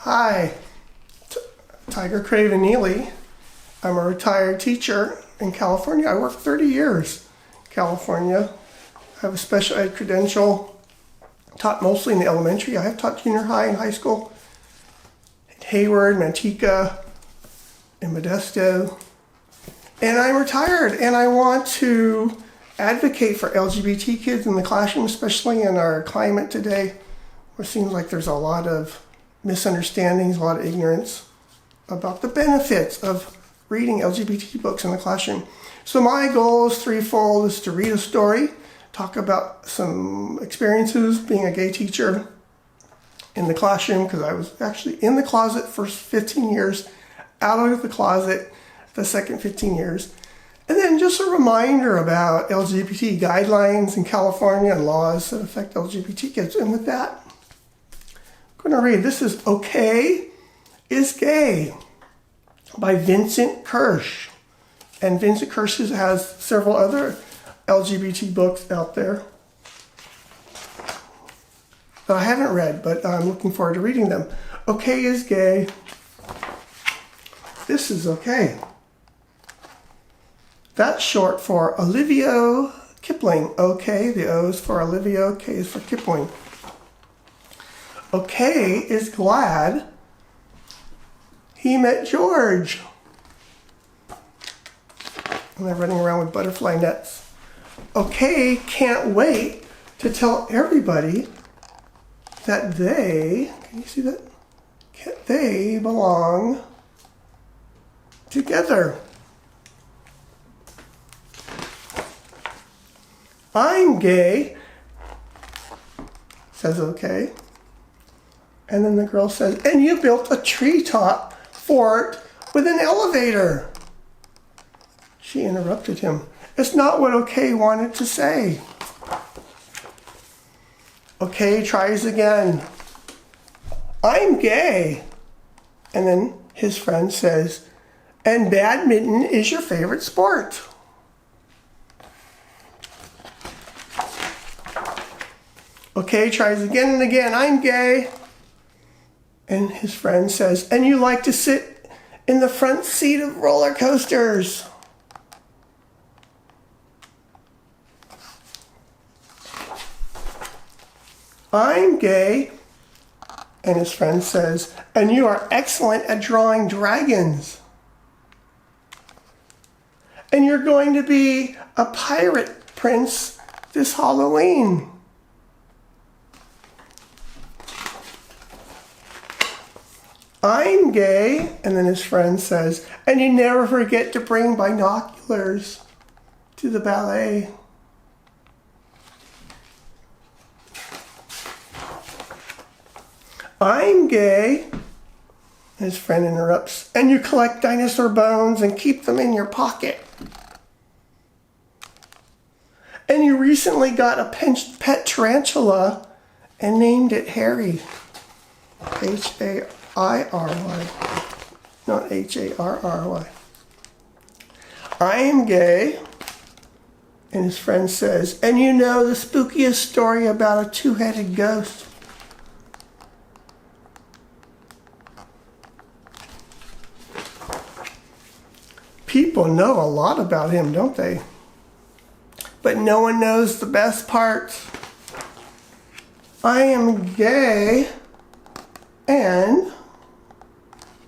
Hi, Tiger Craven Neely. I'm a retired teacher in California. I worked 30 years in California. I have a special ed credential, taught mostly in the elementary. I have taught junior high and high school in Hayward, Manteca, in Modesto. And I'm retired and I want to advocate for LGBT kids in the classroom, especially in our climate today, where it seems like there's a lot of misunderstandings, a lot of ignorance about the benefits of reading LGBT books in the classroom. So my goal is threefold: is to read a story, talk about some experiences being a gay teacher in the classroom, because I was actually in the closet for 15 years, out of the closet the second 15 years. And then just a reminder about LGBT guidelines in California and laws that affect LGBT kids. And with that, I'm going to read. This is Okay is Gay by Vincent Kirsch. And Vincent Kirsch has several other LGBT books out there that I haven't read, but I'm looking forward to reading them. Okay is Gay. This is okay. That's short for Olivia Kipling. Okay, the O is for Olivia, K is for Kipling. Okay is glad he met George. And they're running around with butterfly nets. Okay can't wait to tell everybody that they, can you see that? They belong together. I'm gay, says okay. And then the girl says, and you built a treetop fort with an elevator. She interrupted him. It's not what okay wanted to say. Okay tries again. I'm gay. And then his friend says, and badminton is your favorite sport. Okay tries again and again. I'm gay. And his friend says, and you like to sit in the front seat of roller coasters. I'm gay. And his friend says, and you are excellent at drawing dragons. And you're going to be a pirate prince this Halloween. I'm gay, and then his friend says, and you never forget to bring binoculars to the ballet. I'm gay, and his friend interrupts, and you collect dinosaur bones and keep them in your pocket. And you recently got a pet tarantula and named it Harry. H-A-I-R-Y, not H-A-R-R-Y. I am gay, and his friend says, and you know the spookiest story about a two-headed ghost. People know a lot about him, don't they? But no one knows the best part. I am gay, and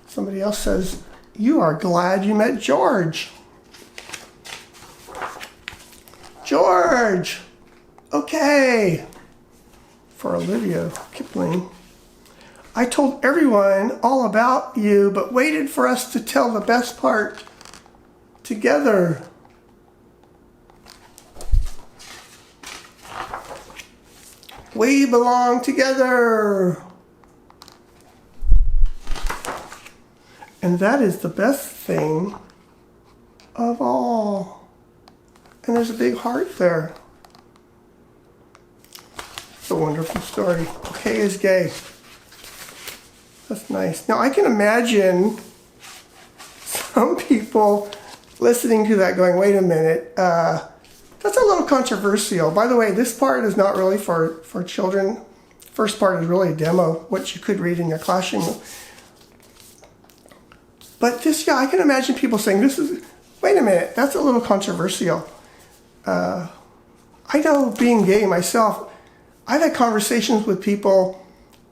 somebody else says, you are glad you met George. George! Okay. For Olivia Kipling. I told everyone all about you, but waited for us to tell the best part together. We belong together. And that is the best thing of all. And there's a big heart there. It's a wonderful story. Okay is gay. That's nice. Now I can imagine some people listening to that going, wait a minute, that's a little controversial. By the way, this part is not really for children. First part is really a demo, what you could read in your classroom. But just, yeah, I can imagine people saying, wait a minute, that's a little controversial. I know being gay myself, I've had conversations with people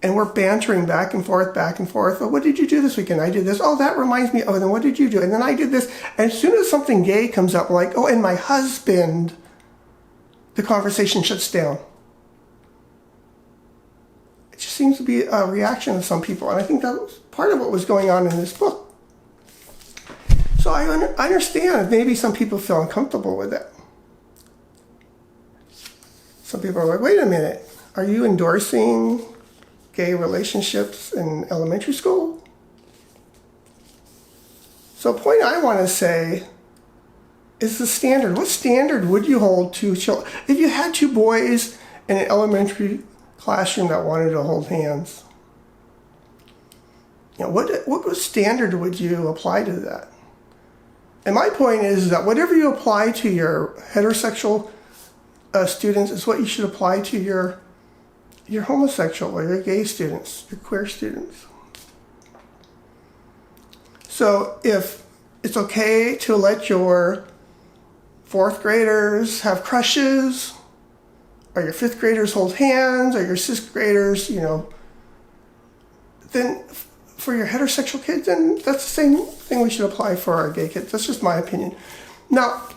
and we're bantering back and forth. Oh, what did you do this weekend? I did this. Oh, that reminds me. Oh, then what did you do? And then I did this. And as soon as something gay comes up, like, oh, and my husband, the conversation shuts down. It just seems to be a reaction of some people. And I think that was part of what was going on in this book. So I understand maybe some people feel uncomfortable with it. Some people are like, wait a minute, are you endorsing gay relationships in elementary school? So a point I want to say is the standard. What standard would you hold to children? If you had two boys in an elementary classroom that wanted to hold hands, what standard would you apply to that? And my point is that whatever you apply to your heterosexual students is what you should apply to your homosexual or your gay students, your queer students. So if it's okay to let your fourth graders have crushes, or your fifth graders hold hands, or your sixth graders, then for your heterosexual kids, then that's the same thing we should apply for our gay kids. That's just my opinion. Now,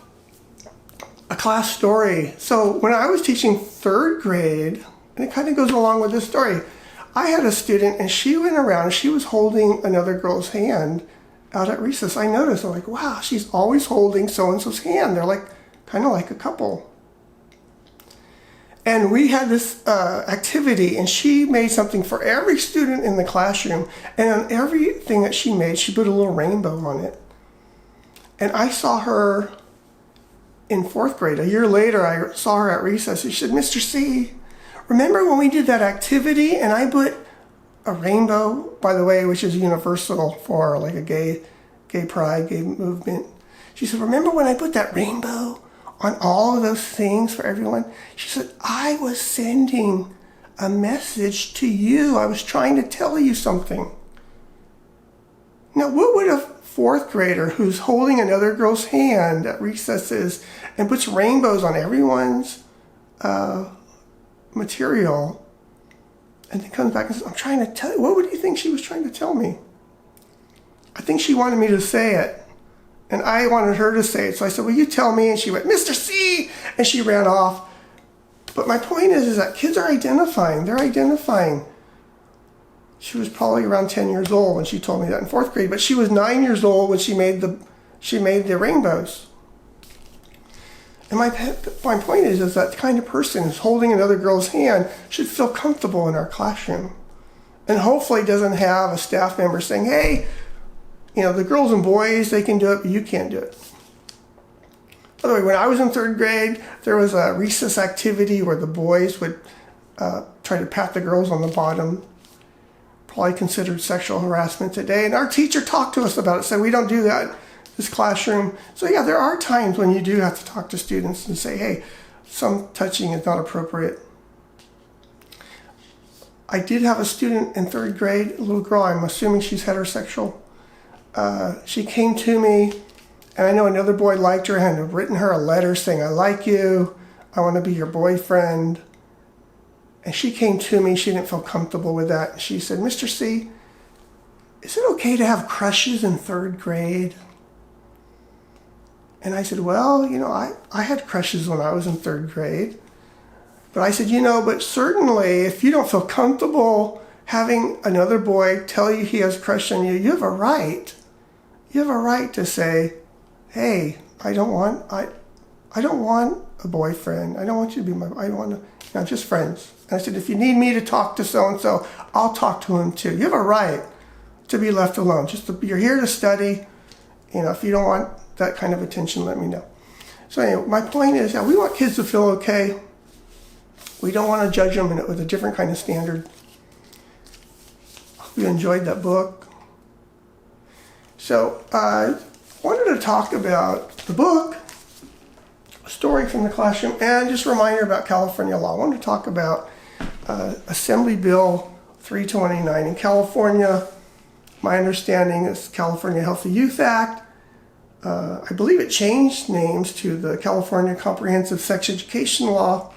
a class story. So when I was teaching third grade, and it kind of goes along with this story, I had a student and she went around and she was holding another girl's hand out at recess. I noticed, I'm like, wow, she's always holding so-and-so's hand. They're like, kind of like a couple. And we had this activity, and she made something for every student in the classroom. And on everything that she made, she put a little rainbow on it. And I saw her in fourth grade. A year later, I saw her at recess. She said, Mr. C, remember when we did that activity and I put a rainbow, by the way, which is universal for like a gay pride, gay movement. She said, remember when I put that rainbow on all of those things for everyone? She said, I was sending a message to you. I was trying to tell you something. Now, what would a fourth grader who's holding another girl's hand at recesses and puts rainbows on everyone's material, and then comes back and says, I'm trying to tell you, what would you think she was trying to tell me? I think she wanted me to say it. And I wanted her to say it. So I said, will you tell me? And she went, Mr. C! And she ran off. But my point is that kids are identifying. They're identifying. She was probably around 10 years old when she told me that in fourth grade. But she was 9 years old when she made the rainbows. And my point is that kind of person who's holding another girl's hand should feel comfortable in our classroom. And hopefully doesn't have a staff member saying, hey, the girls and boys, they can do it, but you can't do it. By the way, when I was in third grade, there was a recess activity where the boys would try to pat the girls on the bottom. Probably considered sexual harassment today. And our teacher talked to us about it, said we don't do that in this classroom. So yeah, there are times when you do have to talk to students and say, hey, some touching is not appropriate. I did have a student in third grade, a little girl, I'm assuming she's heterosexual. She came to me, and I know another boy liked her and had written her a letter saying, I like you, I want to be your boyfriend. And she came to me, she didn't feel comfortable with that. She said, Mr. C, is it okay to have crushes in third grade? And I said, well, I had crushes when I was in third grade. But I said, but certainly if you don't feel comfortable having another boy tell you he has a crush on you, you have a right. You have a right to say, hey, I don't want a boyfriend. I don't want you to be I want to, just friends. And I said, if you need me to talk to so-and-so, I'll talk to him too. You have a right to be left alone. You're here to study. If you don't want that kind of attention, let me know. So anyway, my point is that we want kids to feel okay. We don't want to judge them with a different kind of standard. I hope you enjoyed that book. So I wanted to talk about the book, a story from the classroom, and just a reminder about California law. I wanted to talk about Assembly Bill 329. In California, My understanding is California Healthy Youth Act. I believe it changed names to the California Comprehensive Sex Education Law.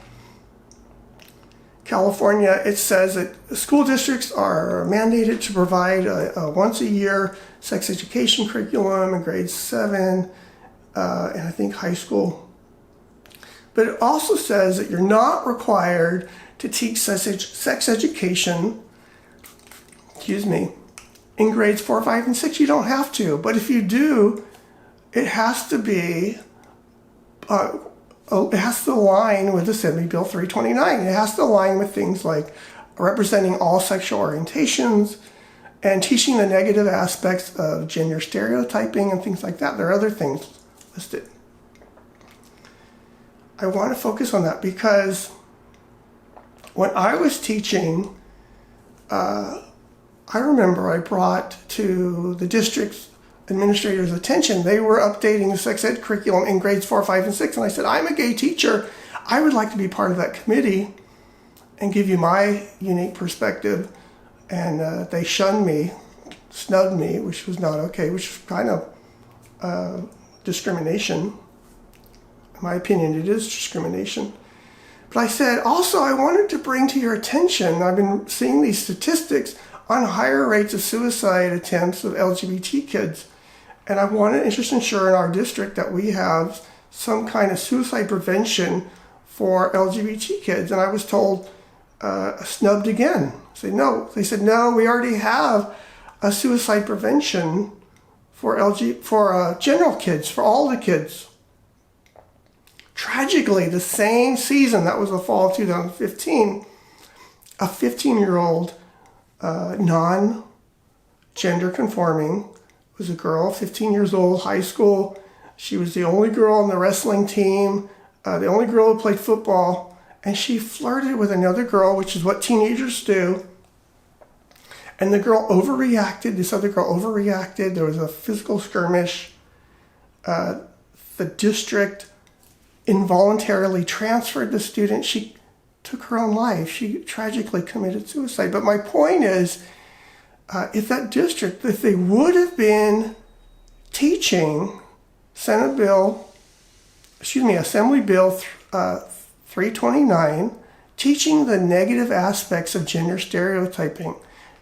California, it says that school districts are mandated to provide a once-a-year sex education curriculum in grades 7 and I think high school. But it also says that you're not required to teach sex education, in grades 4, 5, and 6. You don't have to. But if you do, it has to be, it has to align with Assembly Bill 329. It has to align with things like representing all sexual orientations and teaching the negative aspects of gender stereotyping and things like that. There are other things listed. I want to focus on that because when I was teaching, I remember I brought to the district's administrators' attention, they were updating the sex ed curriculum in grades 4, 5, and 6. And I said, I'm a gay teacher. I would like to be part of that committee and give you my unique perspective. And they shunned me, snubbed me, which was not okay, which was kind of discrimination. In my opinion, it is discrimination. But I said, also, I wanted to bring to your attention, I've been seeing these statistics on higher rates of suicide attempts of LGBT kids. And I wanted to just ensure in our district that we have some kind of suicide prevention for LGBT kids. And I was told, snubbed again. No. They said, no, we already have a suicide prevention for general kids, for all the kids. Tragically, the same season, that was the fall of 2015, a 15-year-old non-gender conforming was a girl, 15 years old, high school. She was the only girl on the wrestling team, the only girl who played football, and she flirted with another girl, which is what teenagers do. And the girl overreacted. This other girl overreacted. There was a physical skirmish. The district involuntarily transferred the student. She took her own life. She tragically committed suicide. But my point is, if that district, if they would have been teaching Assembly Bill 329, teaching the negative aspects of gender stereotyping,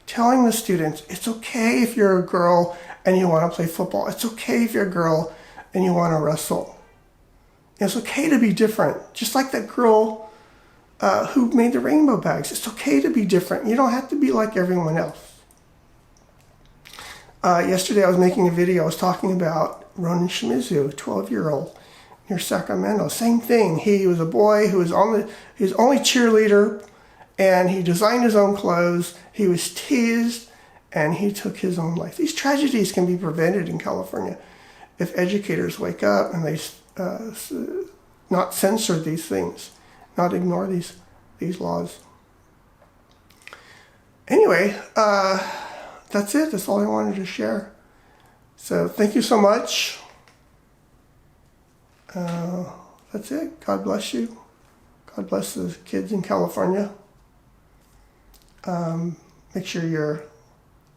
telling the students, it's okay if you're a girl and you want to play football. It's okay if you're a girl and you want to wrestle. It's okay to be different. Just like that girl who made the rainbow bags. It's okay to be different. You don't have to be like everyone else. Yesterday I was making a video. I was talking about Ronan Shimizu, 12-year-old near Sacramento. Same thing. He was a boy who was his only cheerleader, and he designed his own clothes. He was teased, and he took his own life. These tragedies can be prevented in California if educators wake up and they not censor these things, not ignore these laws. Anyway, that's it. That's all I wanted to share. So thank you so much. That's it. God bless you. God bless the kids in California. Make sure you're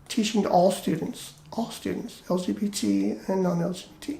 teaching to all students, LGBT and non-LGBT.